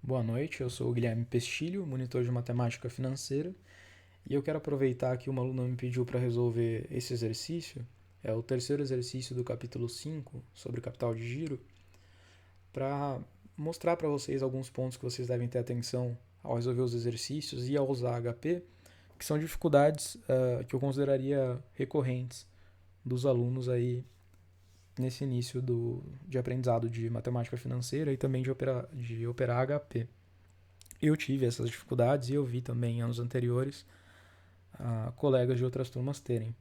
Boa noite, eu sou o Guilherme Pestilho, monitor de matemática financeira, e eu quero aproveitar que uma aluna me pediu para resolver esse exercício, é o terceiro exercício do capítulo 5 sobre capital de giro, para mostrar para vocês alguns pontos que vocês devem ter atenção ao resolver os exercícios e ao usar HP, que são dificuldades que eu consideraria recorrentes dos alunos aí nesse início de aprendizado de matemática financeira e também de operar HP. Eu tive essas dificuldades e eu vi também em anos anteriores colegas de outras turmas terem.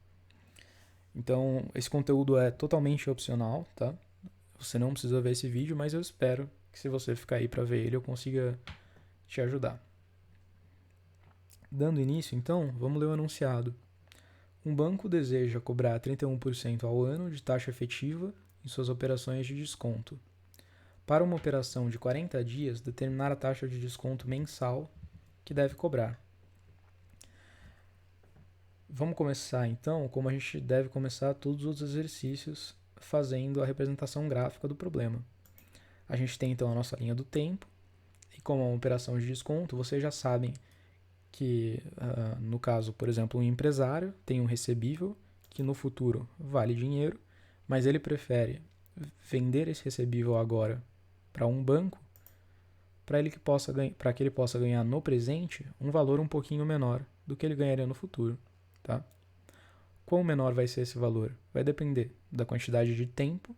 Então, esse conteúdo é totalmente opcional, tá? Você não precisa ver esse vídeo, mas eu espero que se você ficar aí para ver ele, eu consiga te ajudar. Dando início, então, vamos ler o enunciado. Um banco deseja cobrar 31% ao ano de taxa efetiva em suas operações de desconto. Para uma operação de 40 dias, determinar a taxa de desconto mensal que deve cobrar. Vamos começar então, como a gente deve começar todos os exercícios, fazendo a representação gráfica do problema. A gente tem então a nossa linha do tempo, e como é uma operação de desconto, vocês já sabem que, no caso, por exemplo, um empresário tem um recebível que no futuro vale dinheiro, mas ele prefere vender esse recebível agora para um banco para que ele possa ganhar no presente um valor um pouquinho menor do que ele ganharia no futuro. Tá? Quão menor vai ser esse valor? Vai depender da quantidade de tempo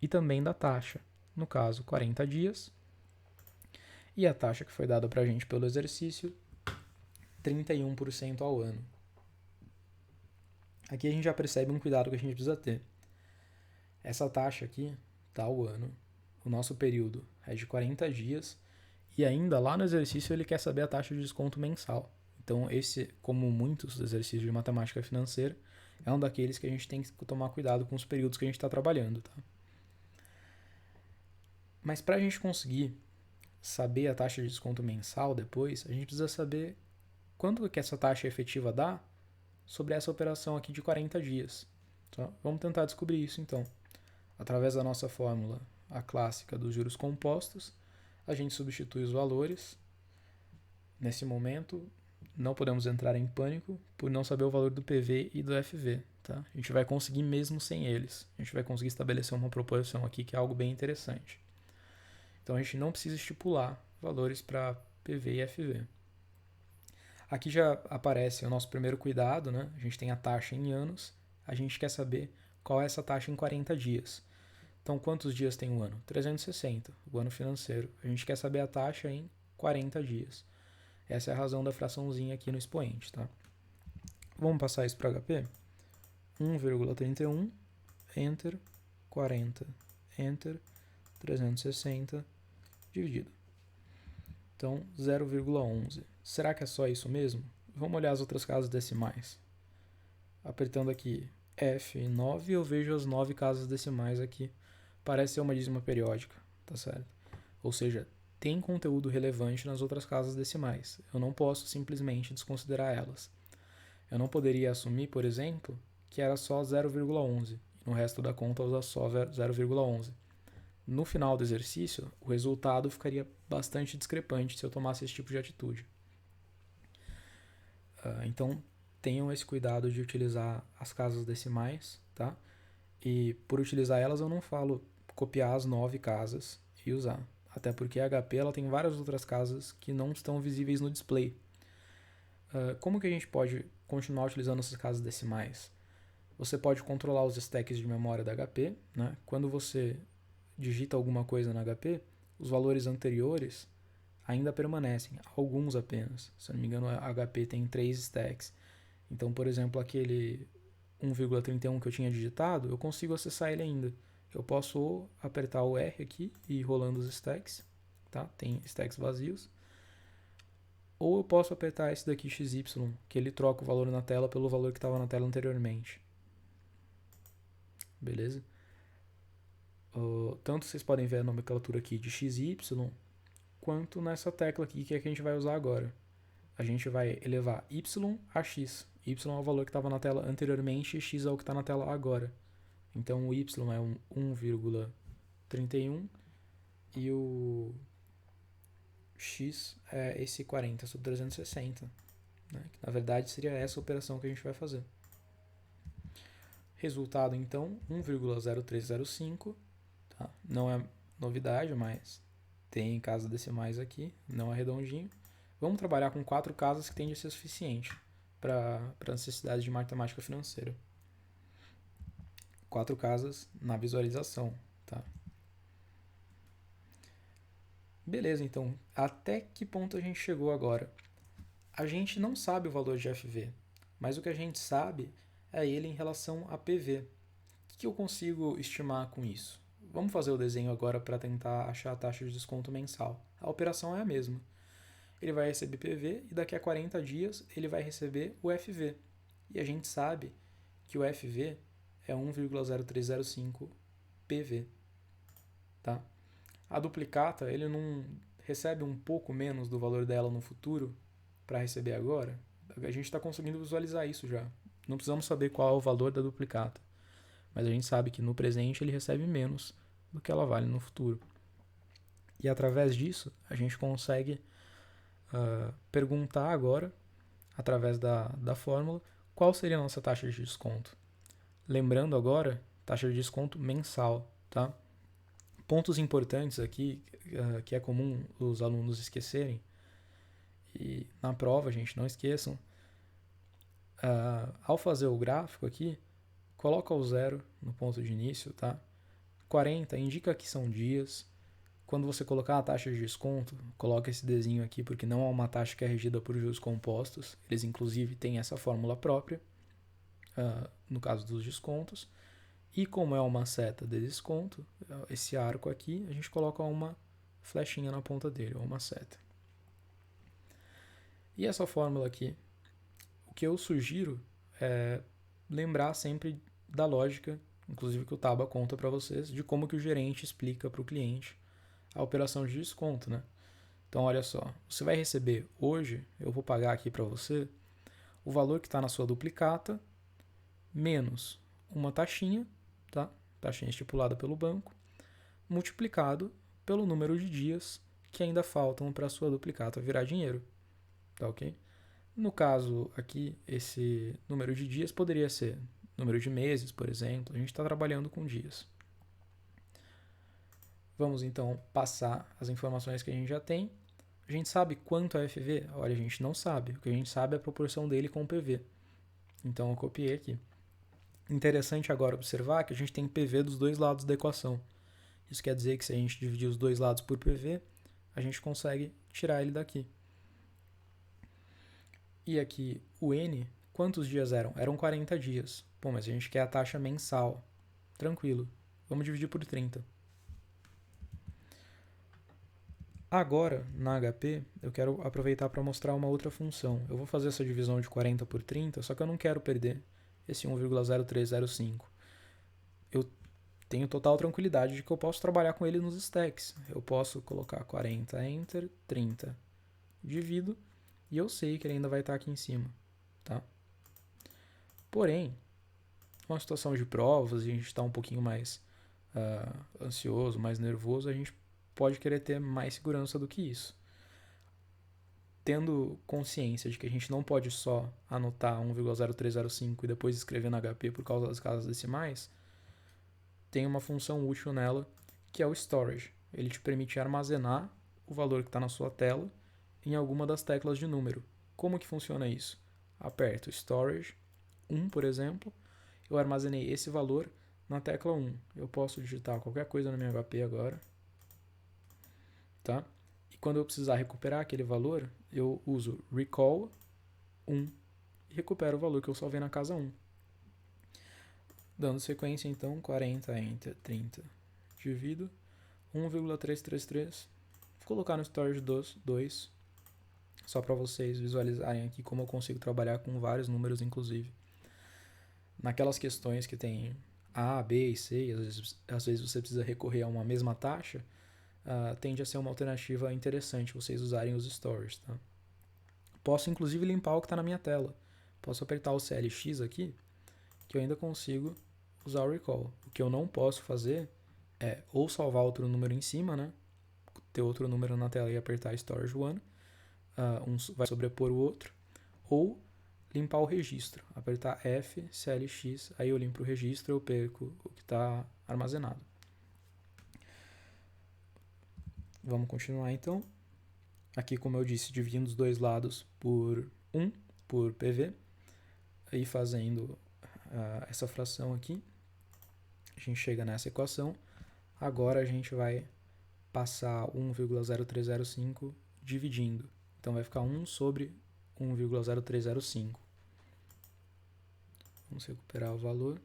e também da taxa. No caso, 40 dias. E a taxa que foi dada para a gente pelo exercício, 31% ao ano. Aqui a gente já percebe um cuidado que a gente precisa ter. Essa taxa aqui está ao ano. O nosso período é de 40 dias. E ainda lá no exercício ele quer saber a taxa de desconto mensal. Então esse, como muitos exercícios de matemática financeira, é um daqueles que a gente tem que tomar cuidado com os períodos que a gente está trabalhando. Tá? Mas para a gente conseguir saber a taxa de desconto mensal depois, a gente precisa saber quanto que essa taxa efetiva dá sobre essa operação aqui de 40 dias. Tá? Vamos tentar descobrir isso então. Através da nossa fórmula, a clássica dos juros compostos, a gente substitui os valores. Nesse momento, não podemos entrar em pânico por não saber o valor do PV e do FV. Tá? A gente vai conseguir mesmo sem eles. A gente vai conseguir estabelecer uma proporção aqui que é algo bem interessante. Então a gente não precisa estipular valores para PV e FV. Aqui já aparece o nosso primeiro cuidado, né? A gente tem a taxa em anos, a gente quer saber qual é essa taxa em 40 dias. Então, quantos dias tem o ano? 360, o ano financeiro. A gente quer saber a taxa em 40 dias. Essa é a razão da fraçãozinha aqui no expoente, tá? Vamos passar isso para HP? 1,31, Enter, 40, Enter, 360, dividido. Então, 0,11. Será que é só isso mesmo? Vamos olhar as outras casas decimais. Apertando aqui F9, eu vejo as 9 casas decimais aqui. Parece ser uma dízima periódica, tá certo? Ou seja, tem conteúdo relevante nas outras casas decimais. Eu não posso simplesmente desconsiderar elas. Eu não poderia assumir, por exemplo, que era só 0,11 e no resto da conta usar só 0,11. No final do exercício, o resultado ficaria bastante discrepante se eu tomasse esse tipo de atitude. Então, tenham esse cuidado de utilizar as casas decimais, tá? E por utilizar elas, eu não falo copiar as 9 casas e usar. Até porque a HP ela tem várias outras casas que não estão visíveis no display. Como que a gente pode continuar utilizando essas casas decimais? Você pode controlar os stacks de memória da HP, né? Quando você digita alguma coisa na HP, os valores anteriores ainda permanecem, alguns apenas. Se eu não me engano, a HP tem 3 stacks. Então, por exemplo, aquele 1,31 que eu tinha digitado, eu consigo acessar ele ainda. Eu posso apertar o R aqui e ir rolando os stacks, tá? Tem stacks vazios. Ou eu posso apertar esse daqui XY, que ele troca o valor na tela pelo valor que estava na tela anteriormente. Beleza? Tanto vocês podem ver a nomenclatura aqui de XY, quanto nessa tecla aqui que é que a gente vai usar agora. A gente vai elevar Y a X. Y é o valor que estava na tela anteriormente e X é o que está na tela agora. Então o Y é um 1,31 e o x é esse 40 sobre 360, né? Que na verdade seria essa operação que a gente vai fazer. Resultado, então, 1,0305, tá? Não é novidade, mas tem casas decimais aqui, não é redondinho. Vamos trabalhar com 4 casas que tende a ser suficiente para a necessidade de matemática financeira. 4 casas na visualização, tá? Beleza, então, até que ponto a gente chegou agora? A gente não sabe o valor de FV, mas o que a gente sabe é ele em relação a PV. O que eu consigo estimar com isso? Vamos fazer o desenho agora para tentar achar a taxa de desconto mensal. A operação é a mesma. Ele vai receber PV e daqui a 40 dias ele vai receber o FV. E a gente sabe que o FV é 1,0305 PV. Tá? A duplicata, ele não recebe um pouco menos do valor dela no futuro para receber agora? A gente está conseguindo visualizar isso já. Não precisamos saber qual é o valor da duplicata, mas a gente sabe que no presente ele recebe menos do que ela vale no futuro. E através disso, a gente consegue perguntar agora, através da fórmula, qual seria a nossa taxa de desconto. Lembrando agora, taxa de desconto mensal, tá? Pontos importantes aqui, que é comum os alunos esquecerem, e na prova, gente, não esqueçam, ao fazer o gráfico aqui, coloca o 0 no ponto de início, tá? 40 indica que são dias. Quando você colocar a taxa de desconto, coloca esse Dzinho aqui, porque não é uma taxa que é regida por juros compostos. Eles, inclusive, têm essa fórmula própria, no caso dos descontos. E como é uma seta de desconto, esse arco aqui, a gente coloca uma flechinha na ponta dele, ou uma seta. E essa fórmula aqui, o que eu sugiro é lembrar sempre da lógica, inclusive que o Taba conta para vocês, de como que o gerente explica para o cliente a operação de desconto, né? Então, olha só, você vai receber hoje, eu vou pagar aqui para você, o valor que está na sua duplicata, menos uma taxinha, tá? Taxinha estipulada pelo banco, multiplicado pelo número de dias que ainda faltam para a sua duplicata virar dinheiro, tá ok? No caso aqui, esse número de dias poderia ser número de meses, por exemplo, a gente está trabalhando com dias. Vamos então passar as informações que a gente já tem. A gente sabe quanto é FV? Olha, a gente não sabe. O que a gente sabe é a proporção dele com o PV. Então eu copiei aqui. Interessante agora observar que a gente tem PV dos dois lados da equação. Isso quer dizer que se a gente dividir os dois lados por PV, a gente consegue tirar ele daqui. E aqui o N, quantos dias eram? Eram 40 dias. Pô, mas a gente quer a taxa mensal. Tranquilo. Vamos dividir por 30. Agora, na HP, eu quero aproveitar para mostrar uma outra função. Eu vou fazer essa divisão de 40 por 30, só que eu não quero perder esse 1,0305. Eu tenho total tranquilidade de que eu posso trabalhar com ele nos stacks. Eu posso colocar 40, enter, 30, divido, e eu sei que ele ainda vai estar aqui em cima, tá? Porém, numa situação de provas, e a gente está um pouquinho mais ansioso, mais nervoso, a gente pode querer ter mais segurança do que isso. Tendo consciência de que a gente não pode só anotar 1,0305 e depois escrever na HP por causa das casas decimais, tem uma função útil nela, que é o storage. Ele te permite armazenar o valor que está na sua tela em alguma das teclas de número. Como que funciona isso? Aperto storage 1, por exemplo, eu armazenei esse valor na tecla 1. Eu posso digitar qualquer coisa na minha HP agora, tá? E quando eu precisar recuperar aquele valor, eu uso recall 1 e recupero o valor que eu salvei na casa 1. Dando sequência, então, 40, enter, 30, divido, 1,333, vou colocar no storage 2, só para vocês visualizarem aqui como eu consigo trabalhar com vários números, inclusive. Naquelas questões que tem A, B e C, e às vezes você precisa recorrer a uma mesma taxa, tende a ser uma alternativa interessante vocês usarem os storages, tá? Posso inclusive limpar o que está na minha tela. Posso apertar o CLX aqui, que eu ainda consigo usar o recall. O que eu não posso fazer é ou salvar outro número em cima, né? ter outro número na tela e apertar Storage One, um vai sobrepor o outro, ou limpar o registro, apertar F, CLX, aí eu limpo o registro e eu perco o que está armazenado. Vamos continuar então. Aqui, como eu disse, dividindo os dois lados por 1, por PV, aí fazendo essa fração aqui, a gente chega nessa equação. Agora a gente vai passar 1,0305 dividindo. Então vai ficar 1 sobre 1,0305. Vamos recuperar o valor.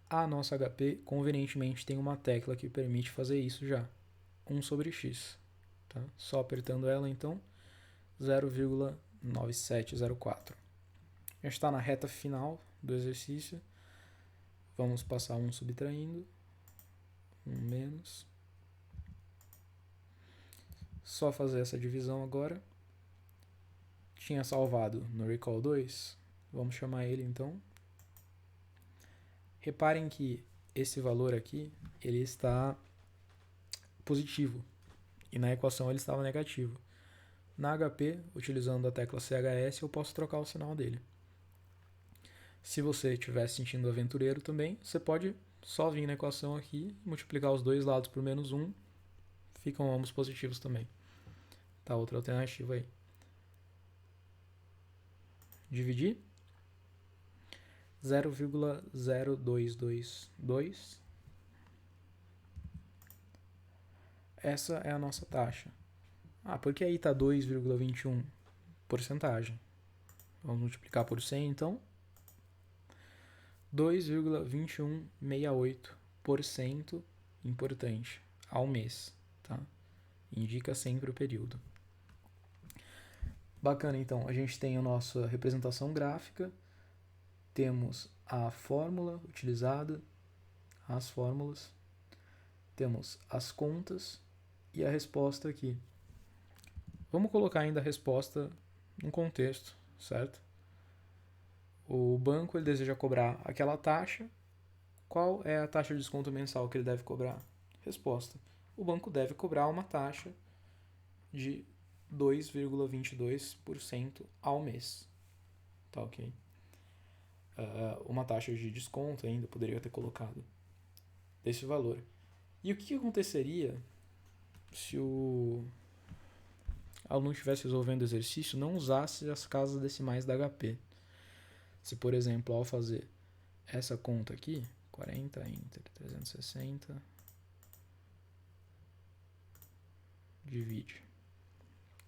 A nossa HP, convenientemente, tem uma tecla que permite fazer isso já. 1 sobre x. Tá? Só apertando ela, então, 0,9704. A gente está na reta final do exercício. Vamos passar 1 subtraindo. 1 menos. Só fazer essa divisão agora. Tinha salvado no recall 2. Vamos chamar ele, então. Reparem que esse valor aqui, ele está positivo. E na equação ele estava negativo. Na HP, utilizando a tecla CHS, eu posso trocar o sinal dele. Se você estiver se sentindo aventureiro também, você pode só vir na equação aqui, multiplicar os dois lados por menos 1, ficam ambos positivos também. Tá, outra alternativa aí. Dividir. 0,0222. Essa é a nossa taxa. Por que aí está 2,21? Porcentagem. Vamos multiplicar por 100, então. 2,2168% importante ao mês. Tá? Indica sempre o período. Bacana, então. A gente tem a nossa representação gráfica. Temos a fórmula utilizada, as fórmulas. Temos as contas e a resposta aqui. Vamos colocar ainda a resposta num contexto, certo? O banco ele deseja cobrar aquela taxa. Qual é a taxa de desconto mensal que ele deve cobrar? Resposta. O banco deve cobrar uma taxa de 2,22% ao mês. Tá ok? Uma taxa de desconto ainda poderia ter colocado desse valor. E o que aconteceria se o aluno estivesse resolvendo o exercício não usasse as casas decimais da HP? Se, por exemplo, ao fazer essa conta aqui, 40 entre 360, divide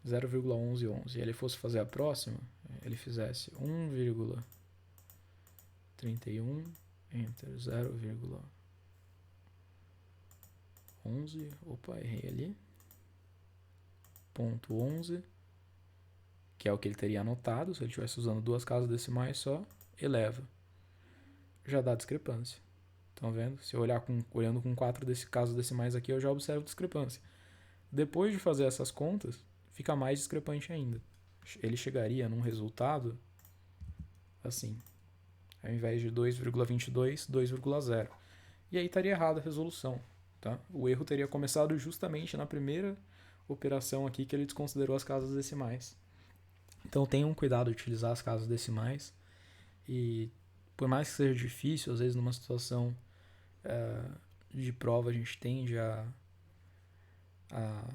0,1111, e ele fosse fazer a próxima, ele fizesse 1,31 entre 0,11, opa, errei ali, ponto 11, que é o que ele teria anotado, se ele estivesse usando duas casas decimais só, eleva. Já dá discrepância. Estão vendo? Se eu olhando com 4 casos decimais aqui, eu já observo discrepância. Depois de fazer essas contas, fica mais discrepante ainda. Ele chegaria num resultado assim, ao invés de 2,22, 2,0. E aí estaria errada a resolução. Tá? O erro teria começado justamente na primeira operação aqui que ele desconsiderou as casas decimais. Então tenham cuidado de utilizar as casas decimais. E por mais que seja difícil, às vezes numa situação de prova a gente tende a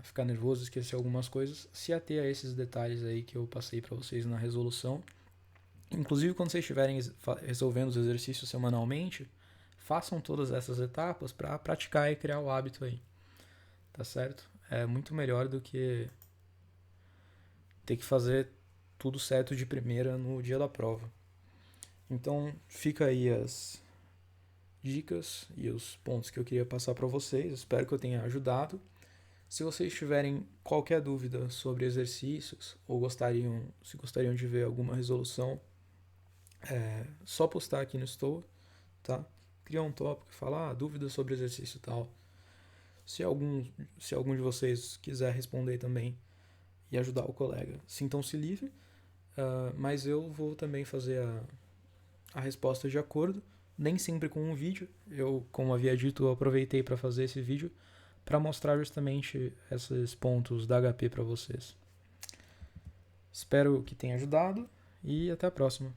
ficar nervoso, esquecer algumas coisas, se ater a esses detalhes aí que eu passei para vocês na resolução. Inclusive, quando vocês estiverem resolvendo os exercícios semanalmente, façam todas essas etapas para praticar e criar o hábito aí. Tá certo? É muito melhor do que ter que fazer tudo certo de primeira no dia da prova. Então, fica aí as dicas e os pontos que eu queria passar para vocês. Espero que eu tenha ajudado. Se vocês tiverem qualquer dúvida sobre exercícios ou se gostariam de ver alguma resolução, só postar aqui no Stoa, tá? Criar um tópico e falar dúvidas sobre exercício e tal. Se algum de vocês quiser responder também e ajudar o colega, sintam-se livre, mas eu vou também fazer a resposta de acordo, nem sempre com um vídeo. Eu, como havia dito, aproveitei para fazer esse vídeo para mostrar justamente esses pontos da HP para vocês. Espero que tenha ajudado e até a próxima.